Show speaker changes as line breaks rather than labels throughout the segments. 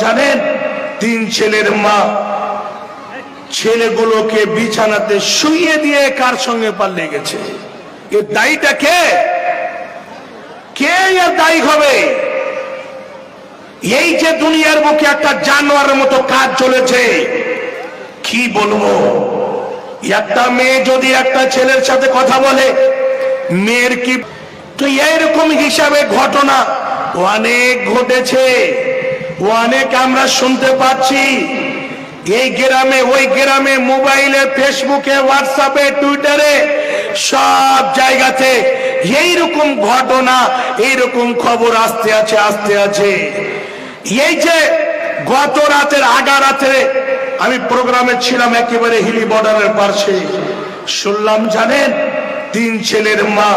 জানেন, 3 ছেলের মা ছেলেগুলোকে বিছানাতে শুইয়ে দিয়ে কার সঙ্গে পালিয়ে গেছে। এর দায়ীটা কে? কে এর দায়ী হবে? এই যে দুনিয়ার বুকে একটা জানোয়ারের মতো কাজ চলেছে, কি বলবো। একটা মেয়ে যদি একটা ছেলের সাথে কথা বলে, মেয়ের কি তো এইরকম হিসাবে ঘটনা অনেক ঘটেছে, অনেক আমরা শুনতে পাচ্ছি। এই গ্রামে ওই গ্রামে, মোবাইলে, ফেসবুকে, হোয়াটসঅ্যাপে, টুইটারে, সব জায়গাতে এইরকম ঘটনা, এইরকম খবর আসতে আছে। এই যে গত রাতের আগা রাতে আমি প্রোগ্রামে ছিলাম একেবারে হিলি বর্ডারের পাশে, শুনলাম জানেন 3 ছেলের মা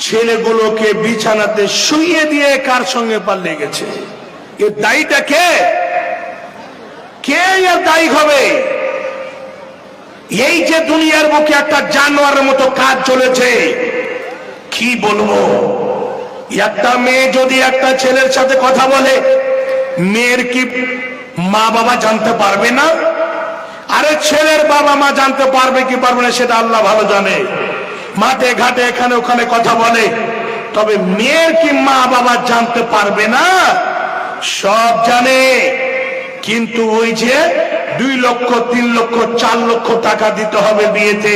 ছেলেগুলোকে বিছানাতে শুইয়ে দিয়ে কার সঙ্গে পালিয়ে গেছে। এর দায়ীটা কে? কে এর দায়ী হবে? এই যে দুনিয়ার বুকে একটা জানোয়ারের মতো কাজ চলেছে, কি বলবো। একটা মেয়ে যদি একটা ছেলের সাথে কথা বলে, মেয়ের কি মা বাবা জানতে পারবে না? আরে ছেলের বাবা মা জানতে পারবে কি পারবে না সেটা আল্লাহ ভালো জানে। মাঠে ঘাটে এখানে ওখানে কথা বলে, তবে মেয়ের কি মা বাবা জানতে পারবে না? সব জানে। কিন্তু ওই যে 2 লক্ষ 3 লক্ষ 4 লক্ষ টাকা দিতে হবে বিয়েতে,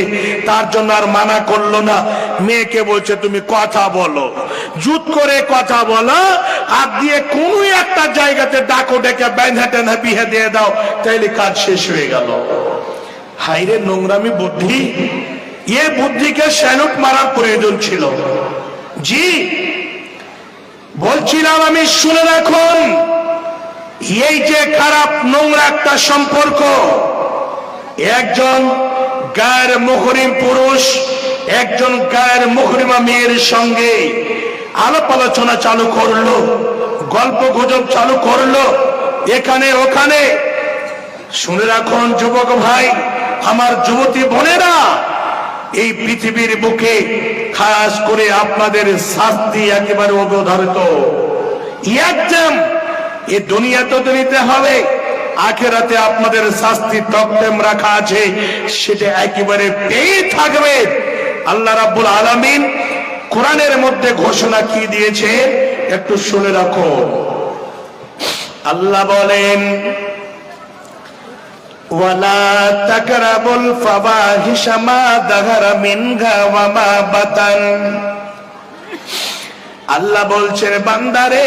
তার জন্য আর মানা করলো না। মেয়েকে বলছে তুমি কথা বলো, জুত করে কথা বলো, আর দিয়ে কোনো একটা জায়গাতে ডাকো, ডেকে বেঁধে টেনে বিয়ে দিয়ে দাও, তাইলে কাজ শেষ হয়ে গেল। হাইরে নোংরামি বুদ্ধি। এ বুদ্ধিকে স্যালুট মারার প্রয়োজন ছিল। জি বলছিলাম আমি, শুনে রাখুন, এই যে খারাপ নোংরা একটা সম্পর্ক, একজন গায়ের মুহরিম পুরুষ একজন গায়ের মুহরিমা মেয়ের সঙ্গে আলাপ আলোচনা চালু করলো, গল্প গুজব চালু করলো এখানে ওখানে। শুনে রাখুন যুবক ভাই, আমার যুবতী বোনেরা, এই পৃথিবীর বুকে খাস করে আপনাদের শাস্তি একেবারে অবধারিত। একদম এই দুনিয়াতে তো নিতে হবে, আখেরাতে আপনাদের শাস্তি টপটেম রাখা আছে, সেটা একেবারে পেয়ে থাকবে। আল্লাহ রাব্বুল আলামিন কোরআনের মধ্যে ঘোষণা কি দিয়েছে একটু শুনে রাখো। আল্লাহ বলেন, ওয়ালা তাকরাবুল ফাওয়াহিশা মা যাহারা মিনহা ওয়া মা বাতান। আল্লাহ বলছেন বান্দারে,